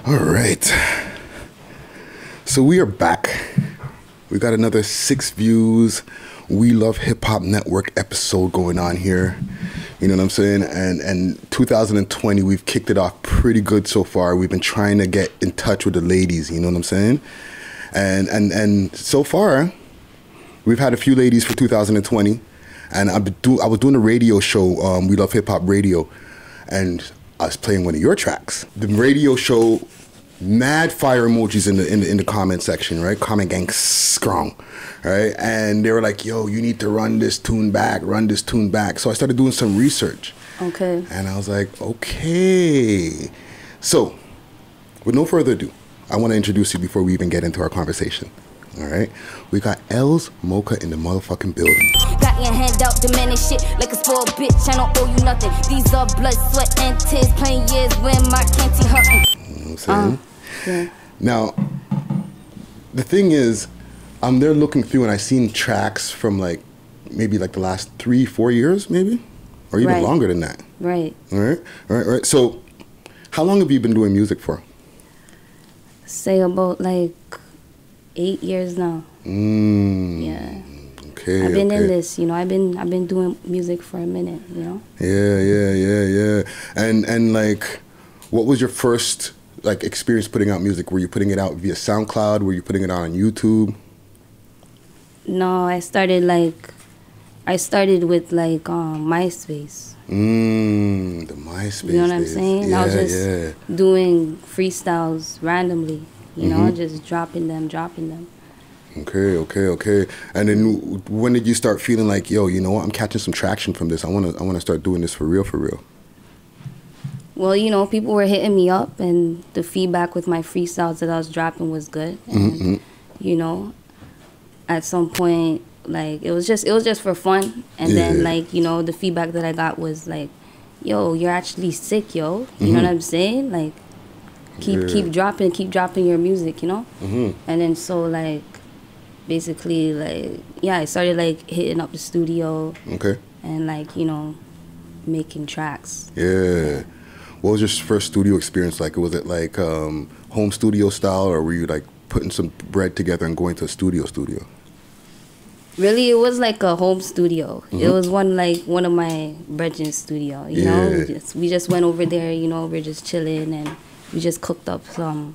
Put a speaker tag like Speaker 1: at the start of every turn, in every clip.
Speaker 1: All right. So we are back. We got another 6 views. We Love Hip Hop Network episode going on here. You know what I'm saying? And 2020, we've kicked it off pretty good so far. We've been trying to get in touch with the ladies, you know what I'm saying? And so far, we've had a few ladies for 2020. And I was doing a radio show, We Love Hip Hop Radio, and I was playing one of your tracks. The radio show, mad fire emojis in the comment section, right? Comment gang strong, right? And they were like, yo, you need to run this tune back. So I started doing some research.
Speaker 2: Okay.
Speaker 1: And I was like, okay. So, with no further ado, I want to introduce you before we even get into our conversation. All right, we got Elles Moca in the motherfucking building.
Speaker 3: Got your hand out, demanding shit like a spoiled bitch. I don't owe you nothing. These are blood, sweat, and tears. Playing years when my canteen hurting.
Speaker 1: You know what I'm saying?
Speaker 2: Yeah.
Speaker 1: Now, the thing is, I'm there looking through and I seen tracks from maybe the last 3-4 years, maybe, or even longer than that.
Speaker 2: Right.
Speaker 1: All right. So, how long have you been doing music for?
Speaker 2: Say about 8 years now. Yeah.
Speaker 1: Okay.
Speaker 2: I've been in this, I've been doing music for a minute,
Speaker 1: Yeah. And what was your first experience putting out music? Were you putting it out via SoundCloud? Were you putting it out on YouTube?
Speaker 2: No, I started with MySpace.
Speaker 1: The MySpace.
Speaker 2: You know what I'm saying?
Speaker 1: Yeah,
Speaker 2: I was just doing freestyles randomly. Just dropping them.
Speaker 1: Okay. And then when did you start feeling like, yo, you know what? I'm catching some traction from this. I wanna start doing this for real.
Speaker 2: Well, people were hitting me up, and the feedback with my freestyles that I was dropping was good. And at some point, it was just for fun. And then the feedback that I got was yo, you're actually sick, yo. You know what I'm saying? Keep dropping your music, And then so basically I started hitting up the studio.
Speaker 1: Okay.
Speaker 2: And making tracks.
Speaker 1: Yeah. What was your first studio experience like? Was it home studio style, or were you putting some bread together and going to a studio?
Speaker 2: Really, it was a home studio. It was one of my brethren's studio. You know, we just went over there. We're just chilling and we just cooked up some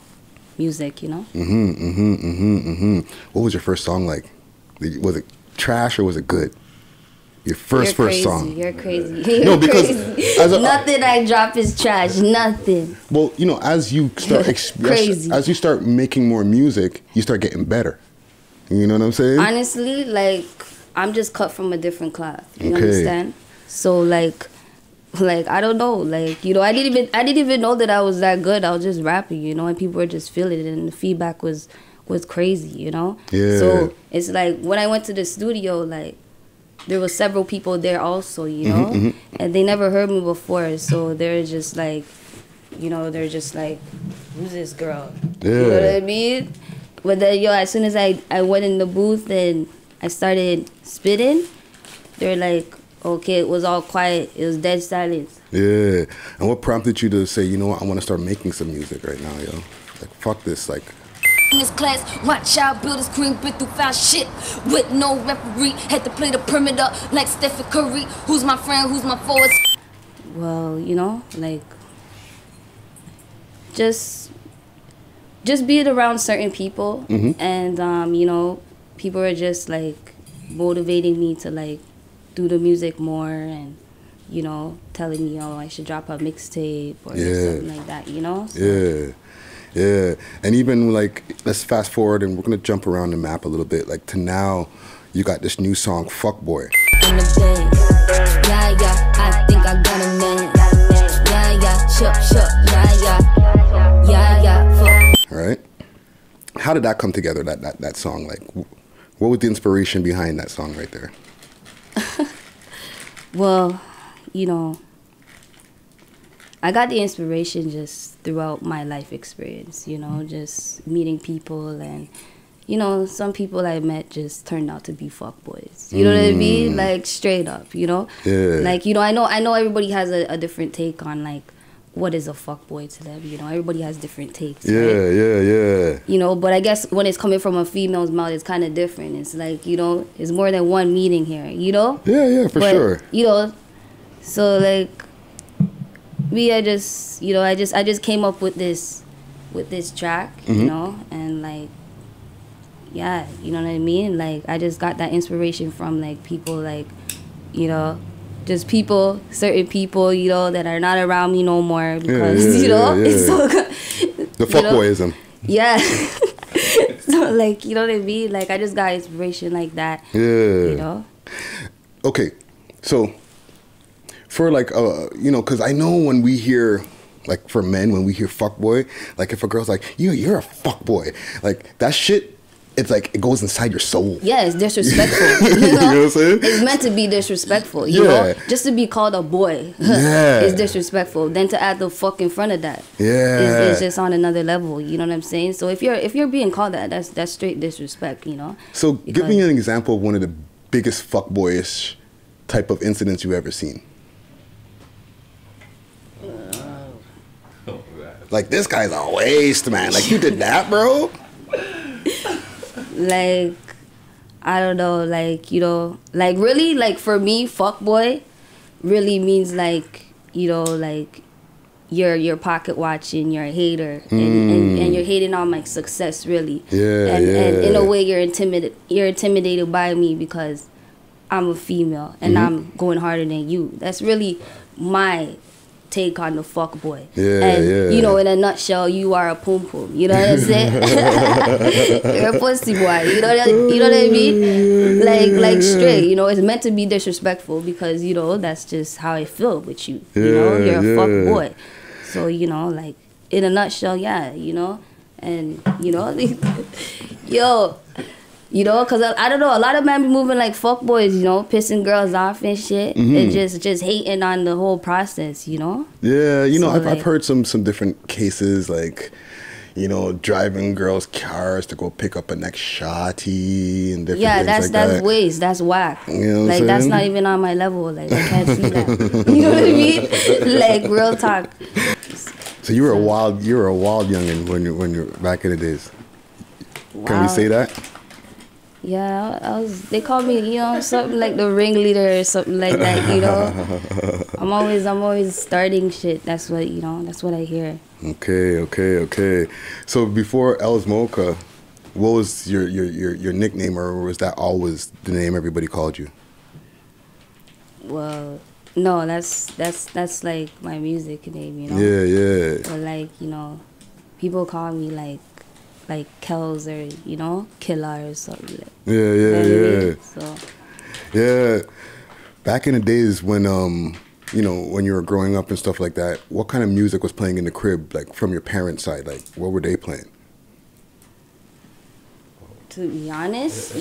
Speaker 2: music. What
Speaker 1: was your first song like? Was it trash or was it good? Your first song.
Speaker 2: You're crazy.
Speaker 1: No, because
Speaker 2: nothing I drop is trash. Nothing.
Speaker 1: Well, as you start as you start making more music, you start getting better. You know what I'm saying?
Speaker 2: Honestly, I'm just cut from a different cloth. You understand? So I don't know. I didn't even know that I was that good. I was just rapping, and people were just feeling it, and the feedback was crazy, Yeah. So it's when I went to the studio, there was several people there also, and they never heard me before, so they're just who's this girl?
Speaker 1: Yeah.
Speaker 2: You know what I mean? But then, as soon as I went in the booth and I started spitting, they're okay, it was all quiet. It was dead silence.
Speaker 1: Yeah. And what prompted you to say, you know what, I want to start making some music right now, yo? Fuck this,
Speaker 3: In this class, watch out, builders cream, been through foul shit with no referee. Had to play the perimeter like Stephen Curry. Who's my friend? Who's my foe?
Speaker 2: Well, just being around certain people, and people are just motivating me to do the music more, and telling me, oh, I should drop a mixtape or something like that, So.
Speaker 1: Yeah, and even let's fast forward and we're gonna jump around the map a little bit. To now, you got this new song, Fuck Boy.
Speaker 3: In the day, yeah, I think I got a man. Yeah, shook, yeah, fuck.
Speaker 1: All right. How did that come together? That song, what was the inspiration behind that song right there?
Speaker 2: Well, I got the inspiration just throughout my life experience, just meeting people, and, some people I met just turned out to be fuckboys. You know what I mean? Straight up,
Speaker 1: Yeah.
Speaker 2: I know everybody has a different take on, what is a fuckboy to them. You know, everybody has different takes.
Speaker 1: Yeah,
Speaker 2: right?
Speaker 1: yeah.
Speaker 2: You know, but I guess when it's coming from a female's mouth, it's kind of different. It's like, you know, it's more than one meaning here. You know.
Speaker 1: Yeah, for sure.
Speaker 2: You know, so like me, I just came up with this track. You know, and like. Yeah, you know what I mean? Like, I just got that inspiration from, like, people, like, you know, just people, certain people, you know, that are not around me no more because, you know, it's so good.
Speaker 1: The fuckboyism.
Speaker 2: Yeah. So, like, you know what I mean? Like, I just got inspiration like that.
Speaker 1: Yeah.
Speaker 2: You know?
Speaker 1: Okay, so, for, like, you know, because I know when we hear... Like, for men, when we hear fuckboy, like, if a girl's like, you're a fuckboy, like, that shit... It's like it goes inside your soul.
Speaker 2: Yeah, it's disrespectful. You know?
Speaker 1: You know what I'm saying?
Speaker 2: It's meant to be disrespectful. You know, just to be called a boy is disrespectful. Then to add the fuck in front of that, is just on another level. You know what I'm saying? So if you're being called that, that's straight disrespect. You know.
Speaker 1: So give me an example of one of the biggest fuckboyish type of incidents you've ever seen. Like, this guy's a waste, man. Like, you did that, bro.
Speaker 2: Like, I don't know, like, you know, like, really, like, for me, fuckboy really means, like, you know, like, you're pocket watching, you're a hater, and you're hating on my success, really. And in a way, you're intimidated by me because I'm a female, and I'm going harder than you. That's really my take on the fuck boy. You know, in a nutshell, you are a pum pum. You know what I'm saying? You're a pussy boy. You know what I mean? Like straight. You know, it's meant to be disrespectful because, you know, that's just how I feel with you. You know, you're a fuck boy. So, you know, like, in a nutshell, yeah, you know, and, you know, yo. You know, because I don't know, a lot of men be moving like fuckboys, you know, pissing girls off and shit, and just hating on the whole process, you know?
Speaker 1: Yeah, you know, I've heard some different cases, like, you know, driving girls' cars to go pick up a next shotty and different things like that.
Speaker 2: That's waste, that's whack.
Speaker 1: You know what
Speaker 2: like,
Speaker 1: I'm
Speaker 2: that's
Speaker 1: saying?
Speaker 2: not even on my level, like, I can't see that. You know what I mean? Like, real talk.
Speaker 1: So you were a wild youngin' when you're back in the days. Wow. Can we say that?
Speaker 2: Yeah, I was. They call me, you know, something like the ringleader or something like that. You know, I'm always starting shit. That's what, you know. That's what I hear.
Speaker 1: Okay. So before Elles Moca, what was your nickname, or was that always the name everybody called you?
Speaker 2: Well, no, that's like my music name, you know.
Speaker 1: Yeah.
Speaker 2: But like, you know, people call me like Kells or, you know, Killer or something like.
Speaker 1: Yeah.
Speaker 2: So.
Speaker 1: Yeah. Back in the days when you know, when you were growing up and stuff like that, what kind of music was playing in the crib, like from your parents' side? Like, what were they playing?
Speaker 2: To be honest,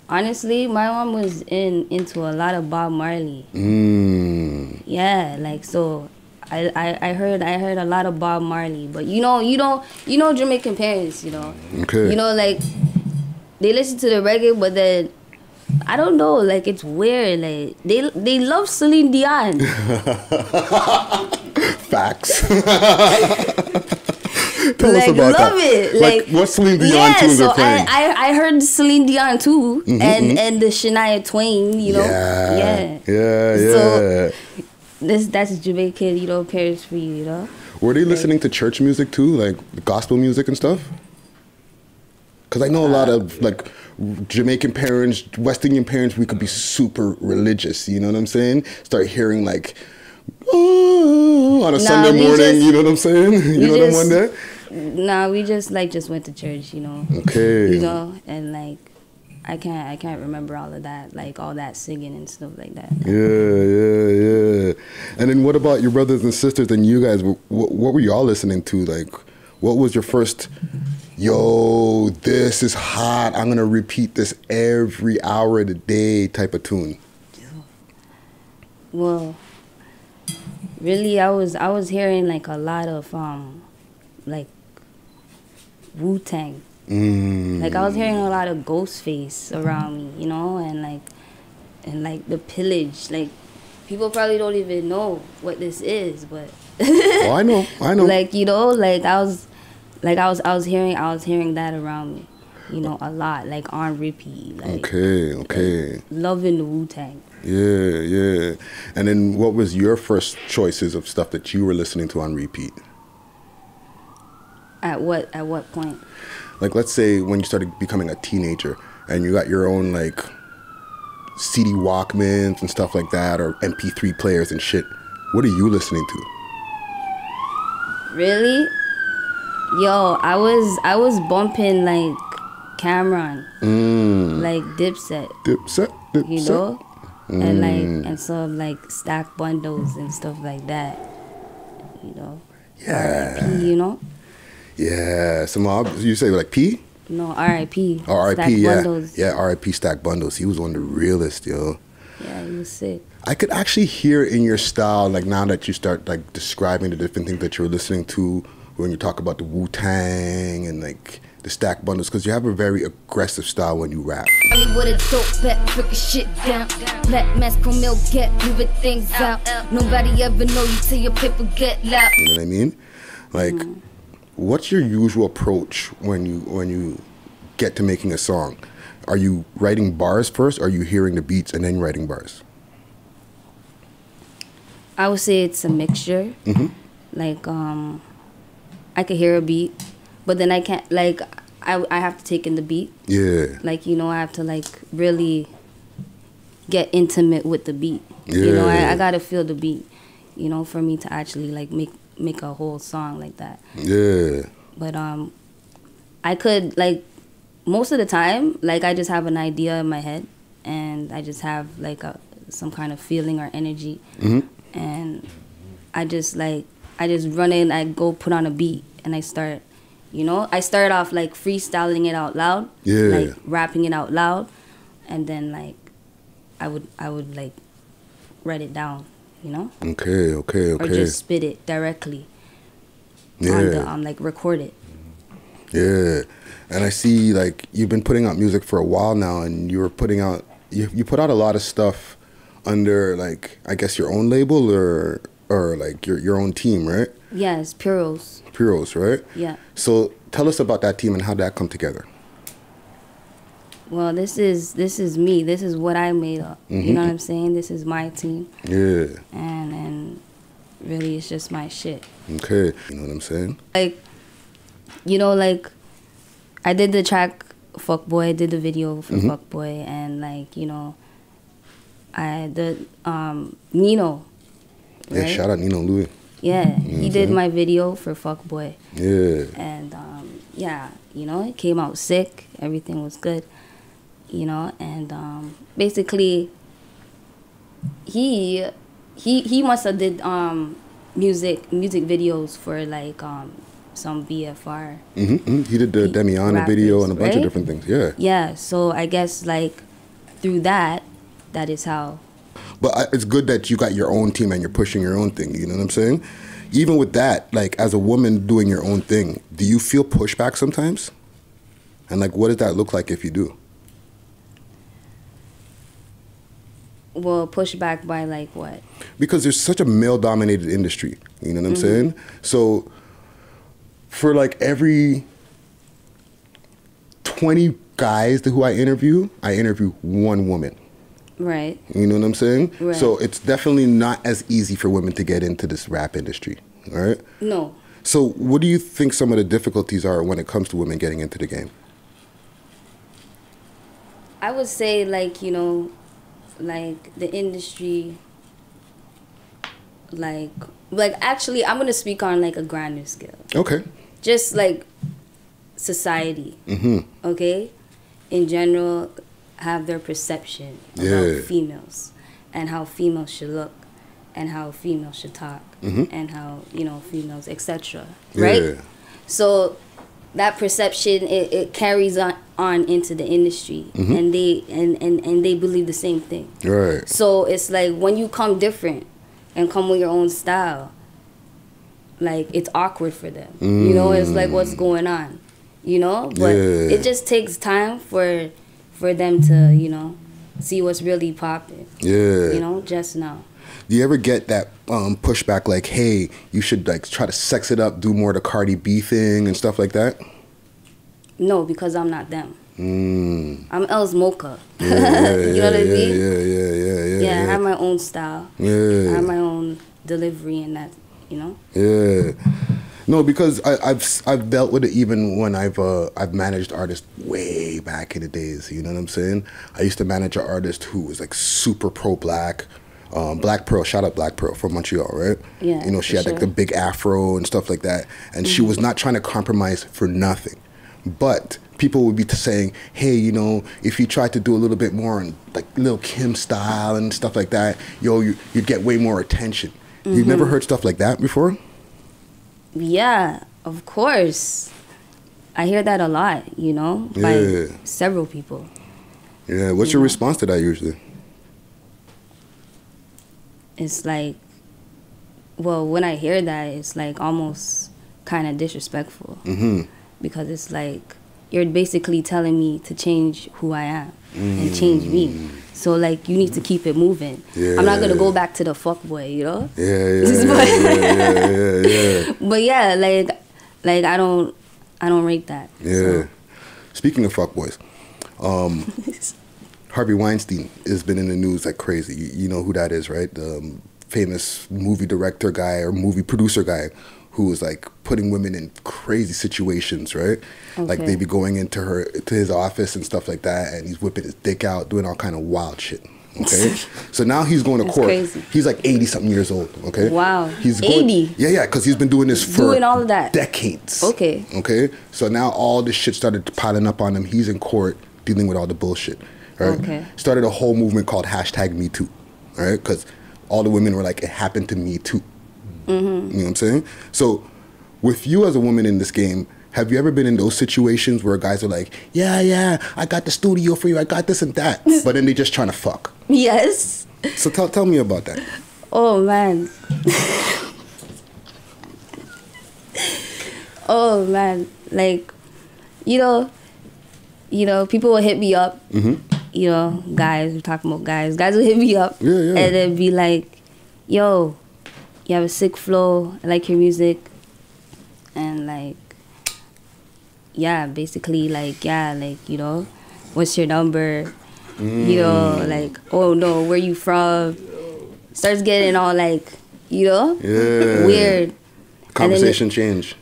Speaker 2: honestly, my mom was into a lot of Bob Marley. Yeah, like, so I heard a lot of Bob Marley, but you know Jamaican parents, you know. Okay. You know, like, they listen to the reggae, but then I don't know, like, it's weird. Like, they love Celine Dion.
Speaker 1: Facts.
Speaker 2: Tell us about love that. It. Like,
Speaker 1: what Celine Dion tunes are playing?
Speaker 2: I heard Celine Dion too, and the Shania Twain, you know.
Speaker 1: Yeah.
Speaker 2: So that's Jamaican, you know, parents for you, you know.
Speaker 1: Were they listening to church music too, like gospel music and stuff? Because I know a lot of like Jamaican parents, West Indian parents, we could be super religious. You know what I'm saying? Start hearing like, oh, on a Sunday morning. You know what I'm saying? You know them one day.
Speaker 2: Nah, we just went to church, you know.
Speaker 1: Okay.
Speaker 2: You know, and like, I can't remember all of that, like all that singing and stuff like that.
Speaker 1: Yeah. And then what about your brothers and sisters and you guys? What were y'all listening to? Like, what was your first, yo, this is hot, I'm gonna repeat this every hour of the day type of tune?
Speaker 2: Well, really, I was hearing like a lot of like WuTang. Like, I was hearing a lot of Ghostface around me, you know, and like the Pillage, like people probably don't even know what this is, but
Speaker 1: oh, I know.
Speaker 2: Like, you know, like I was hearing that around me, you know, a lot, like on repeat. Like,
Speaker 1: okay.
Speaker 2: Like, loving the WuTang.
Speaker 1: Yeah. And then what was your first choices of stuff that you were listening to on repeat?
Speaker 2: At what point?
Speaker 1: Like, let's say when you started becoming a teenager and you got your own, like, CD Walkmans and stuff like that, or MP3 players and shit. What are you listening to?
Speaker 2: Really? Yo, I was bumping, like, Cameron. Like, Dipset. You know? And, like, and some, like, stack bundles and stuff like that. You know?
Speaker 1: Yeah.
Speaker 2: R.I.P., you know?
Speaker 1: Yeah. You say, like, P?
Speaker 2: No, R.I.P.
Speaker 1: Oh, R.I.P.,
Speaker 2: Stack
Speaker 1: yeah.
Speaker 2: bundles.
Speaker 1: Yeah, R.I.P. Stack Bundles. He was one of the realest, yo.
Speaker 2: Yeah, he was sick.
Speaker 1: I could actually hear in your style, like, now that you start, like, describing the different things that you're listening to when you talk about the WuTang and, like, the Stack Bundles, because you have a very aggressive style when you rap.
Speaker 3: I mean, what a dope bet, freaking shit down. Black mask, milk, get moving things out. Nobody ever know you till your paper get loud.
Speaker 1: You know what I mean? Like, what's your usual approach when you get to making a song? Are you writing bars first, or are you hearing the beats and then writing bars?
Speaker 2: I would say it's a mixture. Like, I could hear a beat, but then I can't, like, I have to take in the beat.
Speaker 1: Yeah.
Speaker 2: Like, you know, I have to, like, really get intimate with the beat.
Speaker 1: Yeah.
Speaker 2: You know, I gotta feel the beat, you know, for me to actually, like, make a whole song like that.
Speaker 1: Yeah.
Speaker 2: But I could, like, most of the time, like, I just have an idea in my head, and I just have, like, some kind of feeling or energy, and I just run in, I go put on a beat, and I start, you know, I start off, like, freestyling it out loud, like, rapping it out loud, and then, like, I would like, write it down, you know?
Speaker 1: Okay.
Speaker 2: Or just spit it directly.
Speaker 1: Yeah.
Speaker 2: Like, record it.
Speaker 1: Yeah. And I see, like, you've been putting out music for a while now, and you put out a lot of stuff under, like, I guess your own label or like your own team, right?
Speaker 2: Yes, Puros.
Speaker 1: Puros, right?
Speaker 2: Yeah.
Speaker 1: So tell us about that team and how that come together.
Speaker 2: Well, this is me. This is what I made up. You know what I'm saying? This is my team.
Speaker 1: Yeah.
Speaker 2: And really, it's just my shit.
Speaker 1: Okay. You know what I'm saying?
Speaker 2: Like, you know, like, I did the track Fuckboy, I did the video for Fuckboy, and, like, you know, Nino.
Speaker 1: Yeah,
Speaker 2: right?
Speaker 1: shout out Nino Louis.
Speaker 2: Yeah, he did my video for Fuckboy.
Speaker 1: Yeah.
Speaker 2: And, yeah, you know, it came out sick. Everything was good, you know, and basically, he must have did music videos for, like, some BFR.
Speaker 1: He did the Demiana video and a bunch of different things. Yeah.
Speaker 2: Yeah. So I guess, like, through that is how.
Speaker 1: But it's good that you got your own team and you're pushing your own thing. You know what I'm saying? Even with that, like, as a woman doing your own thing, do you feel pushback sometimes? And, like, what does that look like if you do?
Speaker 2: Well, pushback by, like, what?
Speaker 1: Because there's such a male-dominated industry. You know what I'm saying? So for, like, every 20 guys who I interview one woman.
Speaker 2: Right.
Speaker 1: You know what I'm saying?
Speaker 2: Right.
Speaker 1: So it's definitely not as easy for women to get into this rap industry, all right?
Speaker 2: No.
Speaker 1: So what do you think some of the difficulties are when it comes to women getting into the game?
Speaker 2: I would say, like, you know, like, the industry, like actually, I'm going to speak on, like, a grander scale.
Speaker 1: Okay.
Speaker 2: Just, like, society, okay? In general, have their perception about females and how females should look and how females should talk and how, you know, females, etc. Right? So that perception, it carries on into the industry, and they believe the same thing.
Speaker 1: Right.
Speaker 2: So it's like when you come different and come with your own style, like, it's awkward for them. You know, it's like, what's going on? You know? But it just takes time for them to, you know, see what's really popping.
Speaker 1: Yeah.
Speaker 2: You know, just now.
Speaker 1: Do you ever get that pushback like, hey, you should like try to sex it up, do more the Cardi B thing and stuff like that?
Speaker 2: No, because I'm not them. I'm Elles Moca.
Speaker 1: Yeah,
Speaker 2: you know what I mean?
Speaker 1: Yeah,
Speaker 2: I have my own style.
Speaker 1: Yeah.
Speaker 2: I have my own delivery and that, you know?
Speaker 1: Yeah. No, because I've dealt with it even when I've managed artists way back in the days. You know what I'm saying? I used to manage an artist who was like super pro-black, Black Pearl. Shout out Black Pearl from Montreal, right?
Speaker 2: Yeah.
Speaker 1: You know, she had like the big afro and stuff like that, and she was not trying to compromise for nothing. But people would be saying, hey, you know, if you try to do a little bit more on like Lil Kim style and stuff like that, you'd get way more attention. You've never heard stuff like that before?
Speaker 2: Yeah, of course. I hear that a lot, you know, by several people.
Speaker 1: Yeah, what's your response to that usually?
Speaker 2: It's like, well, when I hear that, it's like almost kind of disrespectful. Because it's like, you're basically telling me to change who I am and change me. So like, you need to keep it moving. I'm not gonna go back to the fuckboy, you know?
Speaker 1: Yeah.
Speaker 2: But yeah, like I don't rate that.
Speaker 1: Yeah.
Speaker 2: So.
Speaker 1: Speaking of fuckboys, Harvey Weinstein has been in the news like crazy. You know who that is, right? The famous movie director guy or movie producer guy who was like putting women in crazy situations, right? Like they be going into his office and stuff like that, and he's whipping his dick out, doing all kind of wild shit. Okay, so now he's going to court.
Speaker 2: Crazy.
Speaker 1: He's like 80-something years old. Okay,
Speaker 2: wow,
Speaker 1: he's
Speaker 2: 80.
Speaker 1: Yeah, because he's been doing this for
Speaker 2: all of that
Speaker 1: decades.
Speaker 2: Okay,
Speaker 1: so now all this shit started piling up on him. He's in court dealing with all the bullshit. Right? Started a whole movement called #MeToo. Right, because all the women were like, it happened to me too. You know what I'm saying? So with you as a woman in this game, have you ever been in those situations where guys are like, yeah, I got the studio for you, I got this and that, but then they just trying to fuck?
Speaker 2: Yes.
Speaker 1: So tell me about that.
Speaker 2: Oh man. Oh man, like, you know, people will hit me up. You know, guys, we're talking about guys. Guys will hit me up and then be like, yo, you have a sick flow, I like your music. And like, yeah, basically like, you know, what's your number? You know, like, oh no, where you from? Starts getting all like, you know, weird.
Speaker 1: Conversation change.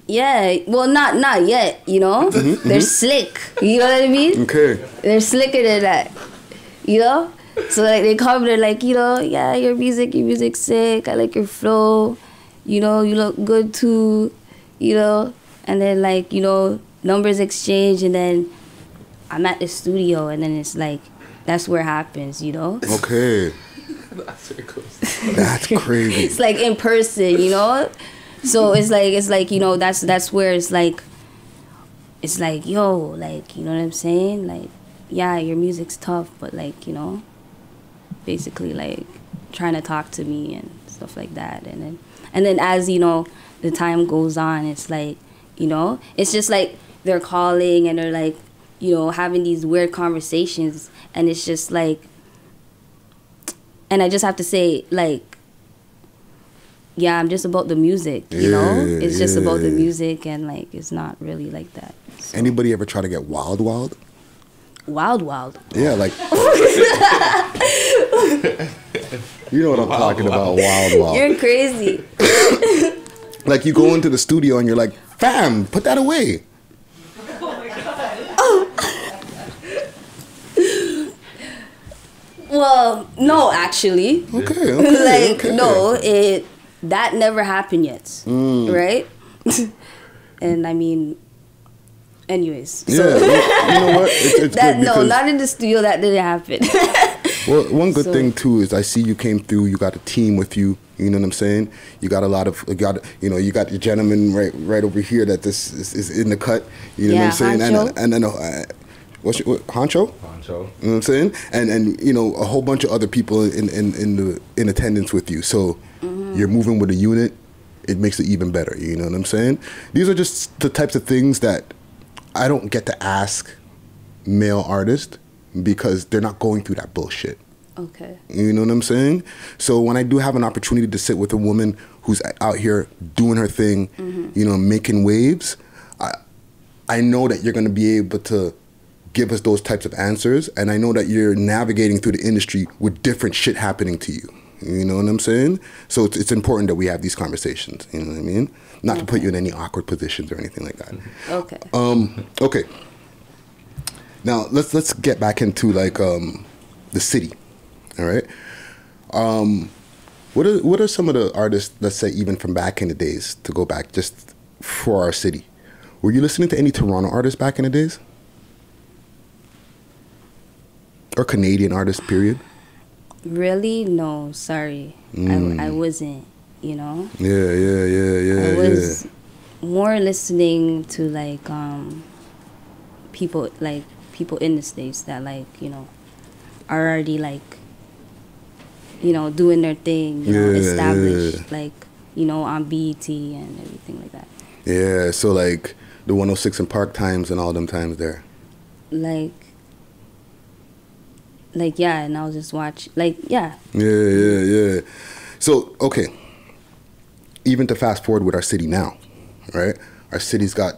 Speaker 2: Yeah, well, not yet, you know? They're slick, you know what I mean?
Speaker 1: Okay.
Speaker 2: They're slicker than that, you know? So like they come, they're like, you know, yeah, your music's sick, I like your flow, you know, you look good too, you know? And then like, you know, numbers exchange, and then I'm at the studio, and then it's like, that's where it happens, you know?
Speaker 1: Okay. That's crazy.
Speaker 2: It's like in person, you know? So it's like, you know, that's where it's like, yo, like, you know what I'm saying? Like, yeah, your music's tough, but like, you know, basically like trying to talk to me and stuff like that. And then as, you know, the time goes on, it's like, you know, it's just like they're calling and they're like, you know, having these weird conversations, and it's just like, and I just have to say, like, yeah, I'm just about the music, you know? It's just about the music, and like, it's not really like that. So.
Speaker 1: Anybody ever try to get wild?
Speaker 2: Wild?
Speaker 1: Yeah, like, you know what I'm talking about, wild.
Speaker 2: You're crazy.
Speaker 1: Like you go into the studio and you're like, fam, put that away.
Speaker 2: Well, no, actually.
Speaker 1: Okay.
Speaker 2: No, that never happened yet, right? And I mean, anyways. So.
Speaker 1: Yeah, you know what? It's
Speaker 2: that,
Speaker 1: good
Speaker 2: no, not in the studio. That didn't happen.
Speaker 1: Well, one good thing too is I see you came through. You got a team with you. You know what I'm saying? You got a lot of, you got your gentleman right over here that this is in the cut. You know what I'm saying?
Speaker 2: Honcho.
Speaker 1: And then what's your Honcho? You know what I'm saying? And you know, a whole bunch of other people in attendance with you. So you're moving with a unit. It makes it even better. You know what I'm saying? These are just the types of things that I don't get to ask male artists because they're not going through that bullshit.
Speaker 2: Okay.
Speaker 1: You know what I'm saying? So when I do have an opportunity to sit with a woman who's out here doing her thing, you know, making waves, I know that you're going to be able to give us those types of answers, and I know that you're navigating through the industry with different shit happening to you. You know what I'm saying? So it's important that we have these conversations. You know what I mean? Not to put you in any awkward positions or anything like that.
Speaker 2: Okay.
Speaker 1: Okay. Now let's get back into like the city. All right. What are some of the artists, let's say even from back in the days, to go back just for our city? Were you listening to any Toronto artists back in the days? Or Canadian artists, period?
Speaker 2: Really? No, sorry. I wasn't, you know?
Speaker 1: Yeah.
Speaker 2: I was more listening to like people in the States that like, you know, are already like, you know, doing their thing, you know, established, like, you know, on BET and everything like that.
Speaker 1: Yeah, so like the 106 and Park times and all them times there.
Speaker 2: Like yeah, and I'll just watch, like, yeah.
Speaker 1: Yeah. So, okay, even to fast forward with our city now, right? Our city's got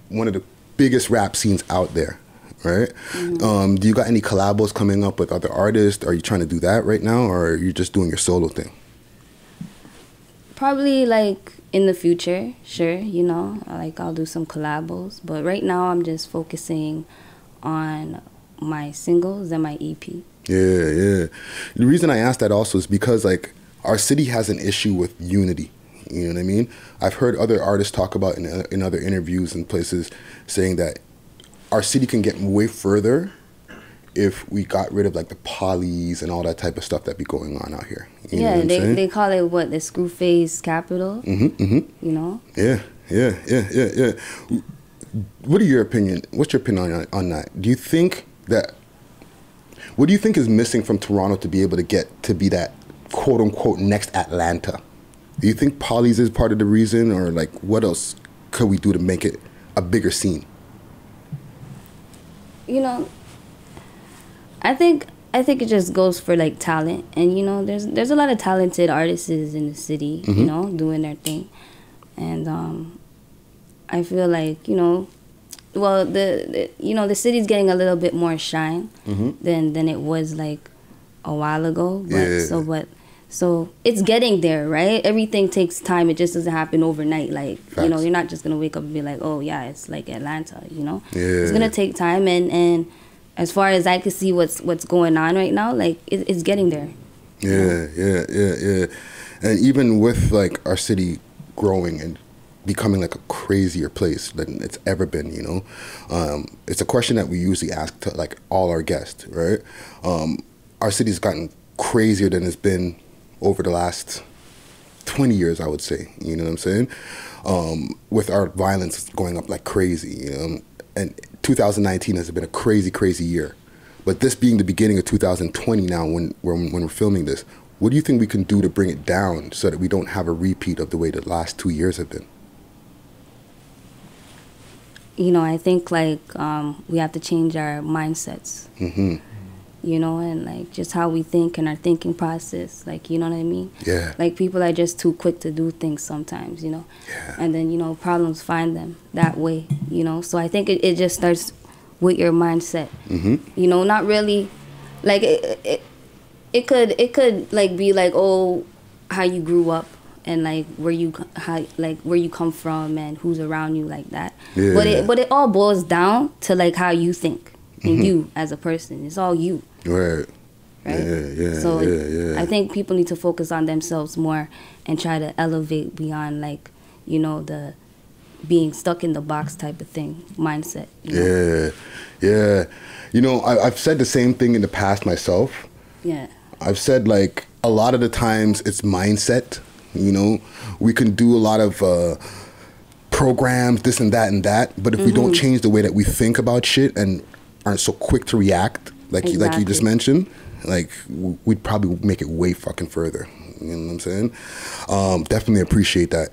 Speaker 1: one of the biggest rap scenes out there, right? Do you got any collabos coming up with other artists? Are you trying to do that right now, or are you just doing your solo thing?
Speaker 2: Probably, like, in the future, sure, you know. Like, I'll do some collabos. But right now, I'm just focusing on my singles and my EP. Yeah.
Speaker 1: The reason I asked that also is because, like, our city has an issue with unity. You know what I mean? I've heard other artists talk about in other interviews and places saying that our city can get way further if we got rid of like the polys and all that type of stuff that be going on out here. You know what I'm saying?
Speaker 2: They call it what, the screw face capital. You know?
Speaker 1: Yeah. What's your opinion on that? Do you think that, what do you think is missing from Toronto to be able to get to be that quote unquote next Atlanta? Do you think polys is part of the reason, or like what else could we do to make it a bigger scene?
Speaker 2: You know, I think it just goes for like talent, and you know, there's a lot of talented artists in the city, you know, doing their thing, and I feel like, you know, well, the city's getting a little bit more shine than it was like a while ago, but so it's getting there, right? Everything takes time. It just doesn't happen overnight. Like, you know, you're not just gonna wake up and be like, oh yeah, it's like Atlanta, you know? It's gonna take time, and as far as I can see what's going on right now, like it's getting there. Yeah.
Speaker 1: And even with like our city growing and becoming like a crazier place than it's ever been, you know, it's a question that we usually ask to like all our guests, right? Our city's gotten crazier than it's been over the last 20 years, I would say, you know what I'm saying? With our violence going up like crazy, you know, and 2019 has been a crazy year. But this being the beginning of 2020 now, when we're filming this, what do you think we can do to bring it down so that we don't have a repeat of the way the last 2 years have been?
Speaker 2: You know, I think like we have to change our mindsets. You know, and like just how we think and our thinking process, like, you know what I mean?
Speaker 1: Yeah.
Speaker 2: Like people are just too quick to do things sometimes, you know?
Speaker 1: Yeah.
Speaker 2: And then, you know, problems find them that way, you know? So I think it just starts with your mindset. You know, not really, like it could like be like, oh, how you grew up and like where you come from and who's around you, like that. Yeah. But it all boils down to like how you think and you as a person. It's all you.
Speaker 1: Right.
Speaker 2: Yeah. So I think people need to focus on themselves more and try to elevate beyond like, you know, the being stuck in the box type of thing mindset. You know?
Speaker 1: Yeah. You know, I've said the same thing in the past myself.
Speaker 2: Yeah.
Speaker 1: I've said like a lot of the times it's mindset. You know, we can do a lot of programs, this and that, but if we don't change the way that we think about shit and aren't so quick to react, like you just mentioned, like we'd probably make it way fucking further. You know what I'm saying? Definitely appreciate that.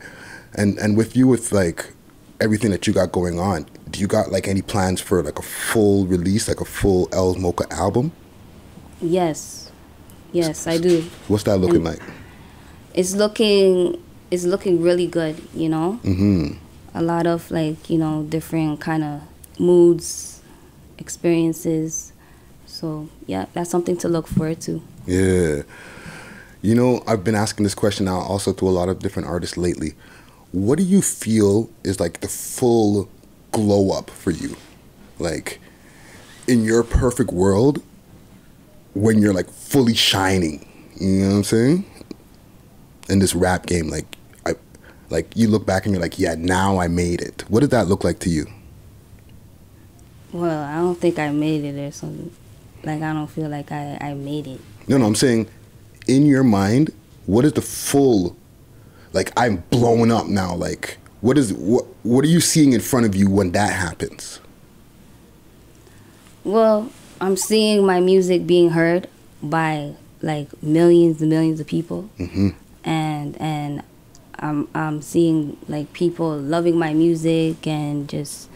Speaker 1: And with you, with like everything that you got going on, do you got like any plans for like a full release, like a full Elles Moca album?
Speaker 2: Yes. Yes, I do.
Speaker 1: What's that looking like?
Speaker 2: It's looking really good, you know. A lot of like, you know, different kind of moods, experiences. So yeah, that's something to look forward to.
Speaker 1: Yeah. You know, I've been asking this question now also to a lot of different artists lately. What do you feel is like the full glow up for you? Like in your perfect world, when you're like fully shining, you know what I'm saying? In this rap game, like you look back and you're like, yeah, now I made it. What did that look like to you?
Speaker 2: Well, I don't think I made it or something. Like, I don't feel like I made it.
Speaker 1: No, I'm saying in your mind, what is the full, like, I'm blowing up now. Like, what are you seeing in front of you when that happens?
Speaker 2: Well, I'm seeing my music being heard by like millions and millions of people. And I'm seeing like people loving my music and just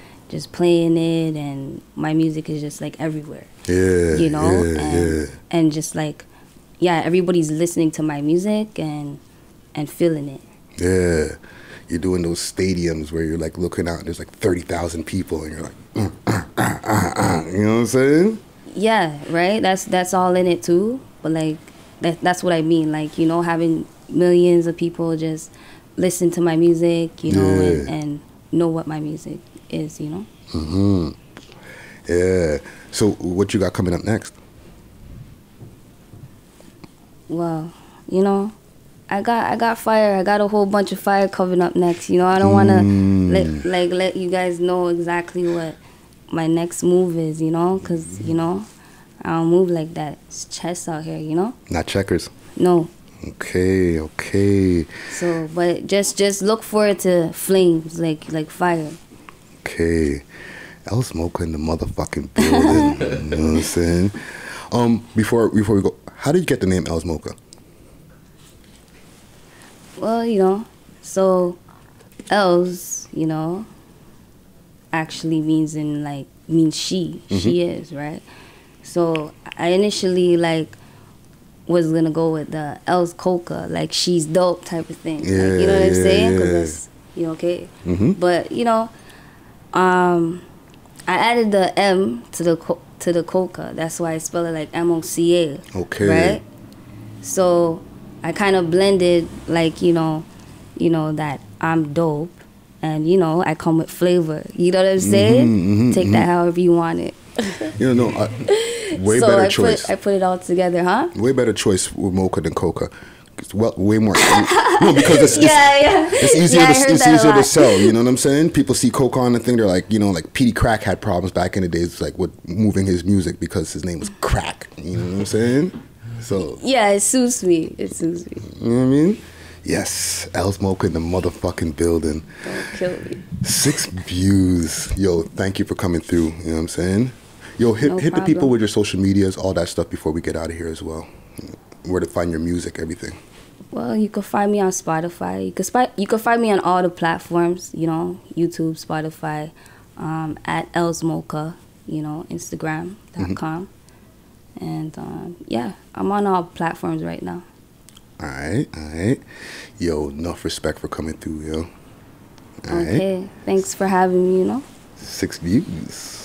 Speaker 2: playing it, and my music is just like everywhere.
Speaker 1: Yeah,
Speaker 2: you know,
Speaker 1: yeah.
Speaker 2: And just like, yeah, everybody's listening to my music and feeling it.
Speaker 1: Yeah, you're doing those stadiums where you're like looking out and there's like 30,000 people and you're like, you know what I'm saying?
Speaker 2: Yeah, right. That's all in it too. But like that's what I mean. Like, you know, having millions of people just listen to my music, you know, and know what my music is, you know.
Speaker 1: Yeah. So what you got coming up next?
Speaker 2: Well, you know, I got fire. I got a whole bunch of fire coming up next. You know, I don't want to let you guys know exactly what my next move is, you know, because, you know, I don't move like that. It's chess out here, you know.
Speaker 1: Not checkers.
Speaker 2: No.
Speaker 1: Okay.
Speaker 2: So, but just look forward to flames, like fire.
Speaker 1: Okay. Elles Moca in the motherfucking building. You know what I'm saying? Before we go, how did you get the name Elles Moca?
Speaker 2: Well, you know, so Elles, you know, actually means she. She is, right? So I initially like was gonna go with the Elles Moca, like she's dope type of thing.
Speaker 1: Yeah,
Speaker 2: like, you know what I'm saying? Because
Speaker 1: yeah.
Speaker 2: that's, you know, okay. But you know, I added the M to the coca. That's why I spell it like MOCA.
Speaker 1: Okay.
Speaker 2: Right. So I kind of blended, like, you know that I'm dope, and you know I come with flavor. You know what I'm saying? Take that however you want it.
Speaker 1: You know, way
Speaker 2: so
Speaker 1: better choice.
Speaker 2: I put it all together, huh?
Speaker 1: Way better choice with mocha than coca. It's way more. No, because it's easier. It's easier to sell. You know what I'm saying? People see coca on the thing. They're like, you know, like Petey Crack had problems back in the days, like with moving his music because his name was Crack. You know what I'm saying? So
Speaker 2: yeah, it suits me. You know
Speaker 1: what I mean? Yes, Elles Moca in the motherfucking building.
Speaker 2: Don't kill me.
Speaker 1: 6 views. Yo, thank you for coming through. You know what I'm saying? Yo, hit the people with your social medias, all that stuff before we get out of here as well. Where to find your music, everything.
Speaker 2: Well, you can find me on Spotify. You can find me on all the platforms, you know, YouTube, Spotify, at Elles Moca, you know, Instagram.com. And yeah, I'm on all platforms right now. All
Speaker 1: right. Yo, enough respect for coming through, yo.
Speaker 2: Okay, thanks for having me, you know.
Speaker 1: 6 views.